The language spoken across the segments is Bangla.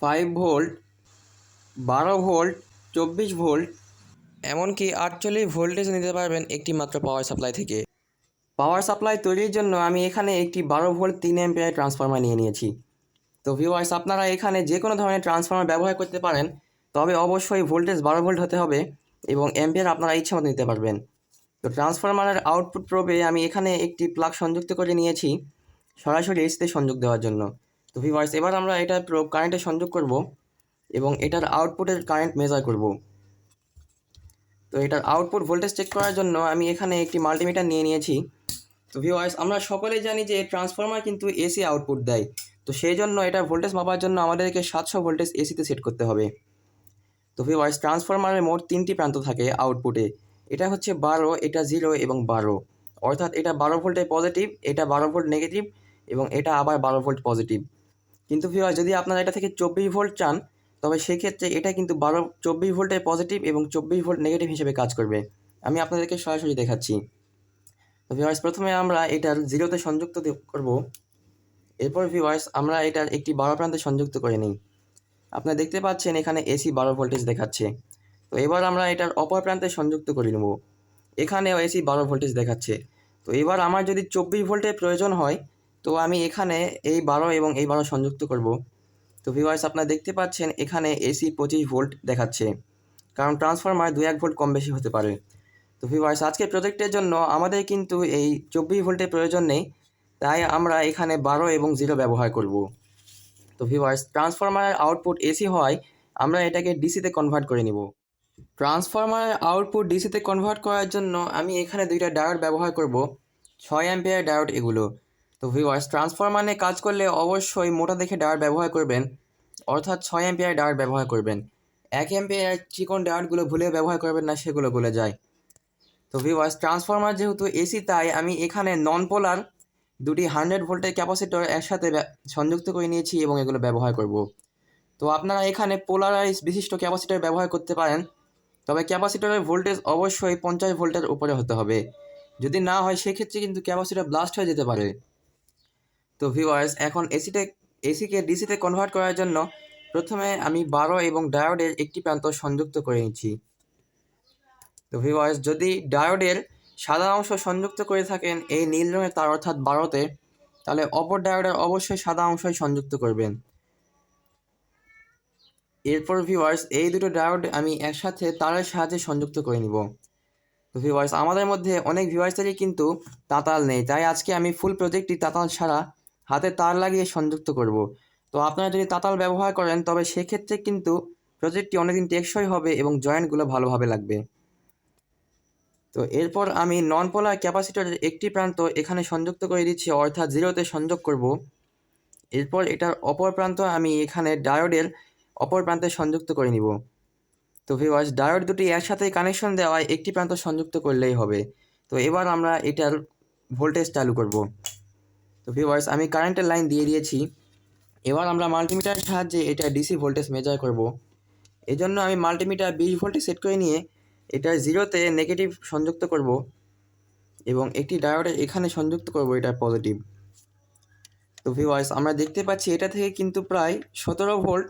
5 ভোল্ট, 12 ভোল্ট, 24 ভোল্ট, এমনকি 48 ভোল্টেজ নিতে পারবেন একটি মাত্র পাওয়ার সাপ্লাই থেকে। পাওয়ার সাপ্লাই তৈরির জন্য আমি এখানে একটি 12 ভোল্ট 3 অ্যাম্পিয়ার ট্রান্সফরমার নিয়ে নিয়েছি। তো ভিউয়ার্স, আপনারা এখানে যে কোনো ধরনের ট্রান্সফরমার ব্যবহার করতে পারেন, তবে অবশ্যই ভোল্টেজ 12 ভোল্ট হতে হবে এবং অ্যাম্পিয়ার আপনারা ইচ্ছে মতো নিতে পারবেন। তো ট্রান্সফরমারের আউটপুট প্রোবে আমি এখানে একটি প্লাগ সংযুক্ত করে নিয়েছি সরাসরি এসিতে সংযোগ দেওয়ার জন্য। তো ভিউয়ার্স, এবার আমরা এটার প্রোব কারেন্টে সংযোগ করব এবং এটার আউটপুটের কারেন্ট মেজার করব। তো এটার আউটপুট ভোল্টেজ চেক করার জন্য আমি এখানে একটি মাল্টিমিটার নিয়ে নিয়েছি। তো ভিউয়ার্স, আমরা সকলেই জানি যে ট্রান্সফরমার কিন্তু এসি আউটপুট দেয়। তো সেই জন্য এটা ভোল্টেজ মাপার জন্য আমাদেরকে 700 ভোল্টেজ এসিতে সেট করতে হবে। তো ভিউয়ার্স, ট্রান্সফরমারের মোট 3টি প্রান্ত থাকে আউটপুটে। এটা হচ্ছে 12, এটা 0 এবং 12, অর্থাৎ এটা 12 ভোল্টে পজিটিভ, এটা 12 ভোল্ট নেগেটিভ এবং এটা আবার 12 ভোল্ট পজিটিভ। কিন্তু ভিউয়ার্স, যদি আপনারা এটা থেকে 24 ভোল্ট চান, তবে সেক্ষেত্রে এটা কিন্তু 24 ভোল্টের পজিটিভ এবং 24 ভোল্ট নেগেটিভ হিসেবে কাজ করবে। আমি আপনাদেরকে সরাসরি দেখাচ্ছি। তো ভিউয়ার্স, প্রথমে আমরা এটার 0তে সংযুক্ত করব। এরপর ভিউয়ার্স, আমরা এটার একটি 12 প্রান্তে সংযুক্ত করে নিই। আপনারা দেখতে পাচ্ছেন এখানে এসি 12 ভোল্টেজ দেখাচ্ছে। তো এবার আমরা এটার অপর প্রান্তে সংযুক্ত করে নেব। এখানেও এসি 12 ভোল্টেজ দেখাচ্ছে। তো এবার আমার যদি 24 ভোল্টের প্রয়োজন হয়, তো আমি এখানে এই 12 এবং এই 12 সংযুক্ত করব। তো ভিউয়ার্স, আপনারা দেখতে পাচ্ছেন এখানে এসি 25 ভোল্ট দেখাচ্ছে, কারণ ট্রান্সফরমার 2-1 ভোল্ট কম বেশি হতে পারে। তো ভিউয়ার্স, আজকের প্রজেক্টের জন্য আমাদের কিন্তু এই 24 ভোল্টের প্রয়োজন নেই, তাই আমরা এখানে 12 এবং 0 ব্যবহার করব। তো ভিউয়ার্স, ট্রান্সফরমারের আউটপুট এসি হওয়ায় আমরা এটাকে ডিসিতে কনভার্ট করে নিব। ট্রান্সফরমারের আউটপুট ডিসিতে কনভার্ট করার জন্য আমি এখানে 2টা ডায়োড ব্যবহার করব, 6 অ্যাম্পিয়ার ডায়োড এগুলো। তো ভিউয়ার্স, ট্রান্সফরমার নিয়ে কাজ করলে অবশ্যই মোটা দেখে ডায়োড ব্যবহার করবেন, অর্থাৎ 6 অ্যাম্পিয়ার ডায়োড ব্যবহার করবেন। 1 অ্যাম্পিয়ার চিকন ডায়োডগুলো ভুলেও ব্যবহার করবেন না, সেগুলো গলে যায়। তো ভিউয়ার্স, ট্রান্সফরমার যেহেতু এসি, তাই আমি এখানে নন পোলার 2টি 100 ভোল্টের ক্যাপাসিটর একসাথে সংযুক্ত করে নিয়েছি এবং এগুলো ব্যবহার করব। তো আপনারা এখানে পোলারাইজ বিশিষ্ট ক্যাপাসিটর ব্যবহার করতে পারেন, তবে ক্যাপাসিটরের ভোল্টেজ অবশ্যই 50 ভোল্টের উপরে হতে হবে। যদি না হয় সেক্ষেত্রে কিন্তু ক্যাপাসিটর ব্লাস্ট হয়ে যেতে পারে। তো ভিউয়ার্স, এখন এসিকে ডিসিতে কনভার্ট করার জন্য প্রথমে আমি 12 এবং ডায়োডের একটি প্রান্ত সংযুক্ত করে নিচ্ছি। তো ভিউয়ার্স, যদি ডায়োডের সাদা অংশ সংযুক্ত করে থাকেন এই নীল রঙের তার অর্থাৎ 12তে, তাহলে অপর ডায়োডের অবশ্যই সাদা অংশই সংযুক্ত করবেন। এরপর ভিউয়ার্স, এই দুটো ডায়োড আমি একসাথে তারের সাহায্যে সংযুক্ত করে নিব। তো ভিউয়ার্স, আমাদের মধ্যে অনেক ভিউয়ার্সেরই কিন্তু তাতাল নেই, তাই আজকে আমি ফুল প্রজেক্টটি তাতাল ছাড়া হাতে তার লাগিয়ে সংযুক্ত করব। তো আপনারা যদি তাতাল ব্যবহার করেন, তবে সেক্ষেত্রে কিন্তু প্রজেক্টটি অনেকদিন টেকসই হবে এবং জয়েন্টগুলো ভালোভাবে লাগবে। তো এরপর আমি নন পোলার ক্যাপাসিটরের একটি প্রান্ত এখানে সংযুক্ত করে দিচ্ছি, অর্থাৎ 0তে সংযোগ করব। এরপর এটার অপর প্রান্ত আমি এখানে ডায়োডের অপর প্রান্তে সংযুক্ত করে নিব। তো ভিউয়ার্স, ডায়োড দুটি একসাথে কানেকশন দেওয়ায় একটি প্রান্ত সংযুক্ত করলেই হবে। তো এবার আমরা এটার ভোল্টেজ চালু করব। তো ভিউয়ার্স, আমি কারেন্টের লাইন দিয়ে দিয়েছি। এবার আমরা মাল্টিমিটারের সাহায্যে এটা ডিসি ভোল্টেজ মেজার করব। এই জন্য আমি মাল্টিমিটার 20 ভোল্টে সেট করে নিয়ে এটা 0তে নেগেটিভ সংযুক্ত করব এবং একটি ডায়োডে এখানে সংযুক্ত করব এটা পজিটিভ। তো ভিউয়ার্স, আমরা দেখতে পাচ্ছি এটা থেকে কিন্তু প্রায় 17 ভোল্ট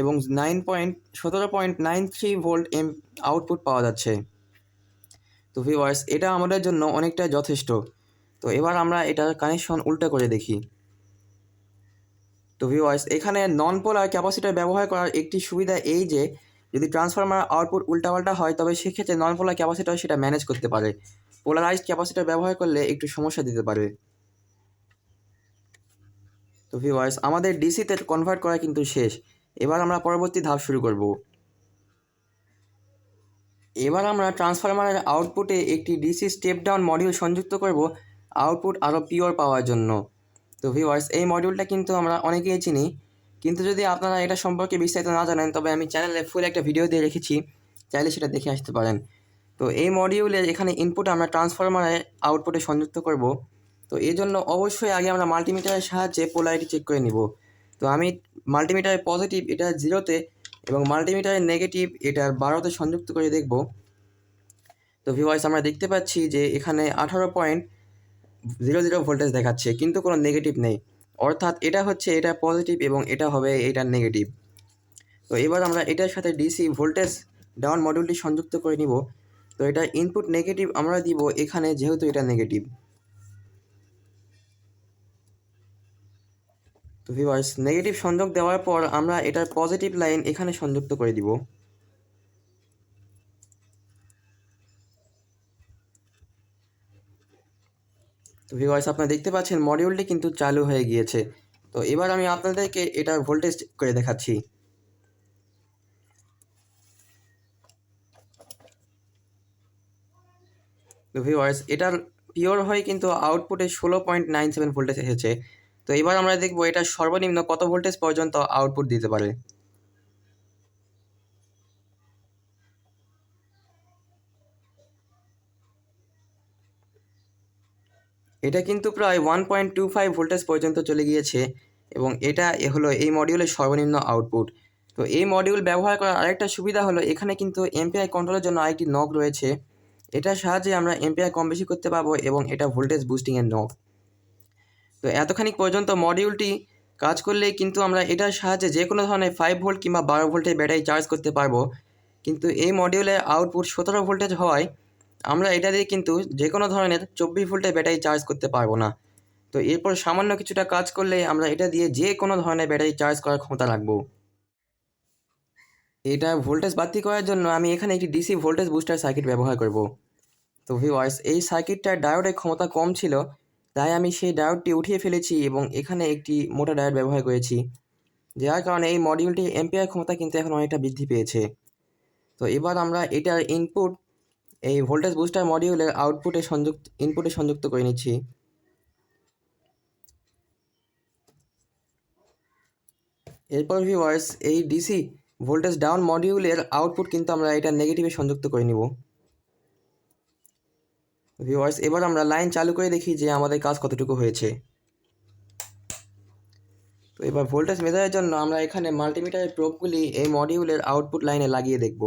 এবং 17.93 ভোল্ট আউটপুট পাওয়া যাচ্ছে। তো ভিউয়ার্স, এটা আমাদের জন্য অনেকটা যথেষ্ট। তো এবার আমরা এটার কানেকশন উল্টো করে দেখি। তো ভিউয়ার্স, এখানে নন পোলার ক্যাপাসিটর ব্যবহার করার একটি সুবিধা এই যে যদি ট্রান্সফরমার আউটপুট উল্টাপাল্টা হয়, তবে সেক্ষেত্রে নন পোলার ক্যাপাসিটর সেটা ম্যানেজ করতে পারে। পোলারাইজড ক্যাপাসিটর ব্যবহার করলে একটু সমস্যা দিতে পারে। তো ভিউয়ার্স, আমাদের ডিসিতে কনভার্ট করা কিন্তু শেষ। এবার আমরা পরবর্তী ধাপ শুরু করব। এবার আমরা ট্রান্সফরমারের আউটপুটে একটি ডিসি স্টেপ ডাউন মডিউল সংযুক্ত করব আউটপুট আরও পিওর পাওয়ার জন্য। তো ভিউয়ার্স, এই মডিউলটা কিন্তু আমরা অনেকেই চিনি, কিন্তু যদি আপনারা এটা সম্পর্কে বিস্তারিত না জানেন, তবে আমি চ্যানেলে ফুল একটা ভিডিও দিয়ে রেখেছি, চাইলে সেটা দেখে আসতে পারেন। তো এই মডিউলের এখানে ইনপুট আমরা ট্রান্সফরমারের আউটপুটে সংযুক্ত করব। তো এই জন্য অবশ্যই আগে আমরা মাল্টিমিটারের সাহায্যে পোলারিটি চেক করে নিব। তো আমি মাল্টিমিটারের পজিটিভ এটা 0তে এবং মাল্টিমিটারের নেগেটিভ এটার 12তে সংযুক্ত করে দেখব। তো ভিউয়ার্স, আমরা দেখতে পাচ্ছি যে এখানে 18.00 ভোল্টেজ দেখাচ্ছে, কিন্তু কোনো নেগেটিভ নেই, অর্থাৎ এটা হচ্ছে এটা পজিটিভ এবং এটা হবে এটা নেগেটিভ। তো এবার আমরা এটার সাথে ডিসি ভোল্টেজ ডাউন মডিউলটি সংযুক্ত করে নিব। তো এটা ইনপুট নেগেটিভ আমরা দিব এখানে, যেহেতু এটা নেগেটিভ। তো ভিউয়ার্স, নেগেটিভ সংযোগ দেওয়ার পর আমরা এটার পজিটিভ লাইন এখানে সংযুক্ত করে দিব। তো ভিউয়ার্স, আপনারা দেখতে পাচ্ছেন মডিউলটি কিন্তু চালু হয়ে গিয়েছে। তো এবার আমি আপনাদেরকে এটার ভোল্টেজ করে দেখাচ্ছি। তো ভিউয়ার্স, এটার পিওর হয়ে কিন্তু আউটপুটে 16.97 ভোল্টেজ এসেছে। তো এবার আমরা দেখব এটা সর্বনিম্ন কত ভোল্টেজ পর্যন্ত আউটপুট দিতে পারে। এটা কিন্তু প্রায় 1.25 ভোল্টেজ পর্যন্ত চলে গিয়েছে, এবং এটা হলো এই মডিউলের সর্বনিম্ন আউটপুট। তো এই মডিউল ব্যবহার করার আরেকটা সুবিধা হলো এখানে কিন্তু এমপিআই কন্ট্রোলের জন্য আরেকটি নব রয়েছে। এটার সাহায্যে আমরা এমপিআই কম বেশি করতে পারবো, এবং এটা ভোল্টেজ বুস্টিংয়ের নব। তো এতখানি পর্যন্ত মডিউলটি কাজ করলেই কিন্তু আমরা এটার সাহায্যে যে কোনো ধরনের 5 ভোল্ট কিংবা 12 ভোল্টের ব্যাটারি চার্জ করতে পারবো। কিন্তু এই মডিউলের আউটপুট 17 ভোল্টেজ হওয়ায় আমরা এটা দিয়ে কিন্তু যে কোনো ধরনের 24 ভোল্টের ব্যাটারি চার্জ করতে পারবো না। তো এরপর সামান্য কিছুটা কাজ করলে আমরা এটা দিয়ে যে কোনো ধরনের ব্যাটারি চার্জ করার ক্ষমতা রাখবো। এটা ভোল্টেজ বাড়তি করার জন্য আমি এখানে একটি ডিসি ভোল্টেজ বুস্টার সার্কিট ব্যবহার করব। তো ভিউয়ার্স, এই সার্কিটটার ডায়োডের ক্ষমতা কম ছিল, তাই আমি সেই ডায়োডটি উঠিয়ে ফেলেছি এবং এখানে একটি মোটা ডায়োড ব্যবহার করেছি, যার কারণে এই মডিউলটির এম্পিয়ার ক্ষমতা কিন্তু এখন অনেকটা বৃদ্ধি পেয়েছে। তো এবার আমরা এটার ইনপুট এই ভোল্টেজ বুস্টার মডিউলের ইনপুটে সংযুক্ত করে নিচ্ছি। এরপর ভিউয়ার্স, এই ডিসি ভোল্টেজ ডাউন মডিউলের আউটপুট কিন্তু আমরা এটা নেগেটিভে সংযুক্ত করে নিব। ভিউয়ার্স, এবার আমরা লাইন চালু করে দেখি যে আমাদের কাজ কতটুকু হয়েছে। তো এবার ভোল্টেজ মেজারের জন্য আমরা এখানে মাল্টিমিটারের প্রোবগুলি এই মডিউলের আউটপুট লাইনে লাগিয়ে দেখব।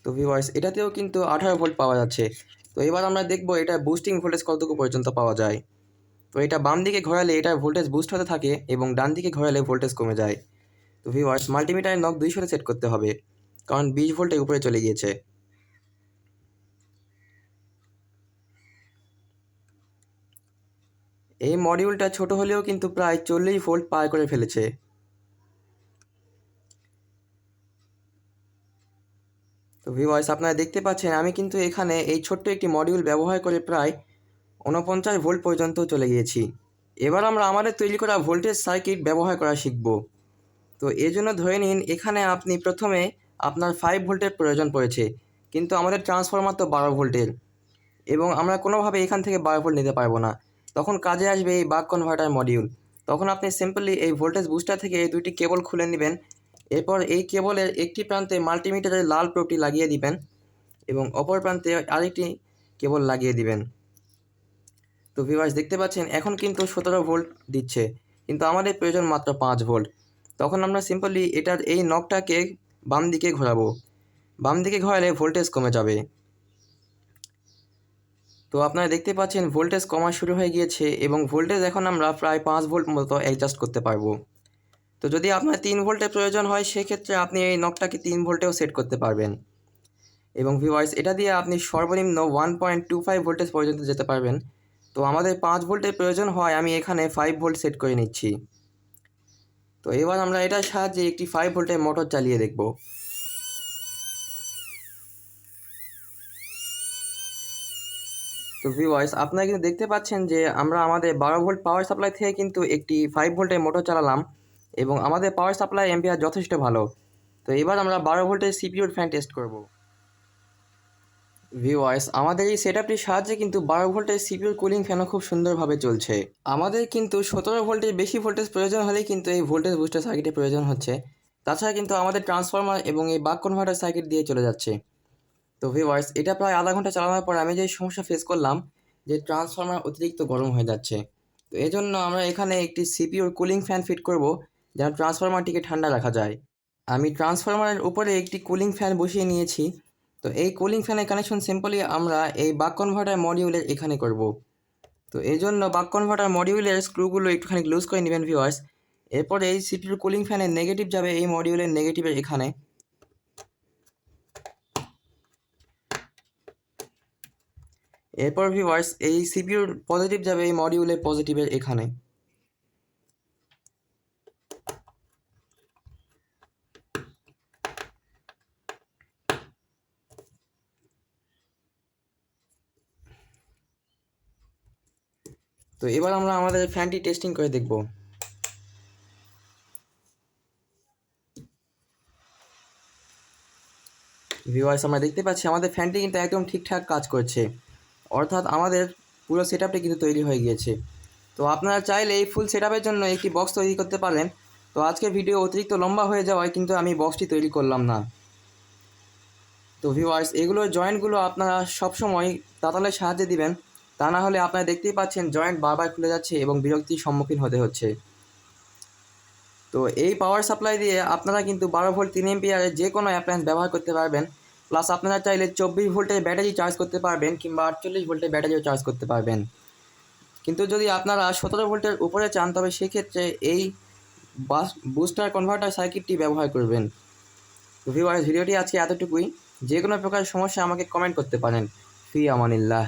তো ভিউয়ার্স, এটাতেও কিন্তু 18 ভোল্ট পাওয়া যাচ্ছে। তো এবার আমরা দেখব এটা বুস্টিং ভোল্টেজ কতটুকু পর্যন্ত পাওয়া যায়। তো এটা বাম দিকে ঘোরালে এটার ভোল্টেজ বুস্ট হতে থাকে, এবং ডান দিকে ঘোরালে ভোল্টেজ কমে যায়। তো ভিউয়ার্স, মাল্টিমিটারের নব 200 সেট করতে হবে, কারণ 20 ভোল্টের উপরে চলে গিয়েছে। এই মডিউলটা ছোট হলেও কিন্তু প্রায় 40 ভোল্ট পার করে ফেলেছে। তো ভিউয়ার্স, আপনারা দেখতে পাচ্ছেন আমি কিন্তু এখানে এই ছোট্ট একটি মডিউল ব্যবহার করে প্রায় 49 ভোল্ট পর্যন্ত চলে গিয়েছি। এবার আমরা আমাদের তৈরি করা ভোল্টেজ সার্কিট ব্যবহার করা শিখব। তো এর জন্য ধরে নিন এখানে আপনি প্রথমে আপনার 5 ভোল্টের প্রয়োজন পড়েছে, কিন্তু আমাদের ট্রান্সফরমার তো 12 ভোল্টের, এবং আমরা কোনোভাবে এখান থেকে 12 ভোল্ট নিতে পারবো না। তখন কাজে আসবে এই বাক কনভার্টার মডিউল। তখন আপনি সিম্পলি এই ভোল্টেজ বুস্টার থেকে এই দুইটি কেবল খুলে নেবেন। এরপর এই কেবলের একটি প্রান্তে মাল্টিমিটারের লাল প্রোবটি লাগিয়ে দিবেন, এবং অপর প্রান্তে আরেকটি কেবল লাগিয়ে দিবেন। তো ভিউয়ার্স, দেখতে পাচ্ছেন এখন কিন্তু 17 ভোল্ট দিচ্ছে, কিন্তু আমাদের প্রয়োজন মাত্র 5 ভোল্ট। তখন আমরা সিম্পলি এটার এই নবটাকে বাম দিকে ঘোরাবো। বাম দিকে ঘোরালে ভোল্টেজ কমে যাবে। তো আপনারা দেখতে পাচ্ছেন ভোল্টেজ কমা শুরু হয়ে গিয়েছে, এবং ভোল্টেজ এখন আমরা প্রায় 5 ভোল্ট মতো অ্যাডজাস্ট করতে পারবো। তো যদি আপনার 3 ভোল্টের প্রয়োজন হয় সেক্ষেত্রে আপনি এই নবটাকে 3 ভোল্টেও সেট করতে পারবেন। এবং ভিউয়ার্স, এটা দিয়ে আপনি সর্বনিম্ন 1.25 ভোল্টেজ পর্যন্ত যেতে পারবেন। তো আমাদের 5 ভোল্টের প্রয়োজন হয়, আমি এখানে 5 ভোল্ট সেট করে নিচ্ছি। তো এবার আমরা এটার সাহায্যে একটি 5 ভোল্টের মোটর চালিয়ে দেখব। তো ভিউয়ার্স, আপনারা কিন্তু দেখতে পাচ্ছেন যে আমরা আমাদের 12 ভোল্ট পাওয়ার সাপ্লাই থেকে কিন্তু একটি 5 ভোল্টের মোটর চালালাম, এবং আমাদের পাওয়ার সাপ্লাই এম্পিয়ার যথেষ্ট ভালো। তো এবার আমরা 12 ভোল্টের সিপিইউর ফ্যান টেস্ট করব। ভিউয়ার্স, আমাদের এই সেটআপটির সাহায্যে কিন্তু 12 ভোল্টের সিপিইউর কুলিং ফ্যানও খুব সুন্দরভাবে চলছে। আমাদের কিন্তু 17 ভোল্টের বেশি ভোল্টেজ প্রয়োজন হলেই কিন্তু এই ভোল্টেজ বুস্টার সার্কিটের প্রয়োজন হচ্ছে। তাছাড়া কিন্তু আমাদের ট্রান্সফরমার এবং এই বাক কনভার্টার সার্কিট দিয়ে চলে যাচ্ছে। তো ভিউয়ার্স, এটা প্রায় আধা ঘন্টা চালানোর পর আমি যে সমস্যা ফেস করলাম, যে ট্রান্সফরমার অতিরিক্ত গরম হয়ে যাচ্ছে। তো এজন্য আমরা এখানে একটি সিপিইউর কুলিং ফ্যান ফিট করব, যেন ট্রান্সফরমারটিকে ঠান্ডা রাখা যায়। আমি ট্রান্সফরমারের উপরে একটি কুলিং ফ্যান বসিয়ে নিয়েছি। তো এই কুলিং ফ্যানের কানেকশন সিম্পলি আমরা এই বাক কনভার্টার মডিউলের এখানে করব। তো এই জন্য বাক কনভার্টার মডিউলের স্ক্রুগুলো একটুখানি লুজ করে নেবেন ভিউয়ার্স। এরপরে এই সিপিইউর কুলিং ফ্যানের নেগেটিভ যাবে এই মডিউলের নেগেটিভের এখানে। এরপর ভিউয়ার্স এই সিপিইউর পজিটিভ যাবে এই মডিউলের পজিটিভের এখানে। তো এবার আমরা আমাদের ফ্যানটি টেস্টিং করে দেখব। ভিউয়ার্স আমরা দেখতে পাচ্ছি আমাদের ফ্যানটি কিন্তু একদম ঠিকঠাক কাজ করছে, অর্থাৎ আমাদের পুরো সেটআপটি কিন্তু তৈরি হয়ে গিয়েছে। তো আপনারা চাইলে এই ফুল সেটআপের জন্য একটি বক্স তৈরি করতে পারেন। তো আজকের ভিডিও অতিরিক্ত লম্বা হয়ে যাওয়ায় কিন্তু আমি বক্সটি তৈরি করলাম না। তো ভিউয়ার্স এগুলোর জয়েন্টগুলো আপনারা সবসময় তাতালের সাহায্যে দিবেন, তা না হলে আপনারা দেখতেই পাচ্ছেন জয়েন্ট বারবার খুলে যাচ্ছে এবং বিরক্তির সম্মুখীন হতে হচ্ছে। তো এই পাওয়ার সাপ্লাই দিয়ে আপনারা কিন্তু 12 ভোল্ট 3 এম্পিয়ারের যে কোনো অ্যাপ্লায়েন্স ব্যবহার করতে পারবেন। প্লাস আপনারা চাইলে 24 ভোল্টের ব্যাটারি চার্জ করতে পারবেন কিংবা 48 ভোল্টের ব্যাটারিও চার্জ করতে পারবেন। কিন্তু যদি আপনারা 17 ভোল্টের উপরে চান তবে সেক্ষেত্রে এই বুস্টার কনভার্টার সার্কিটটি ব্যবহার করবেন। তো ভিউয়ার্স ভিডিওটি আজকে এতটুকুই। যে কোনো প্রকার সমস্যা আমাকে কমেন্ট করতে পারেন। ফি আমানিল্লাহ।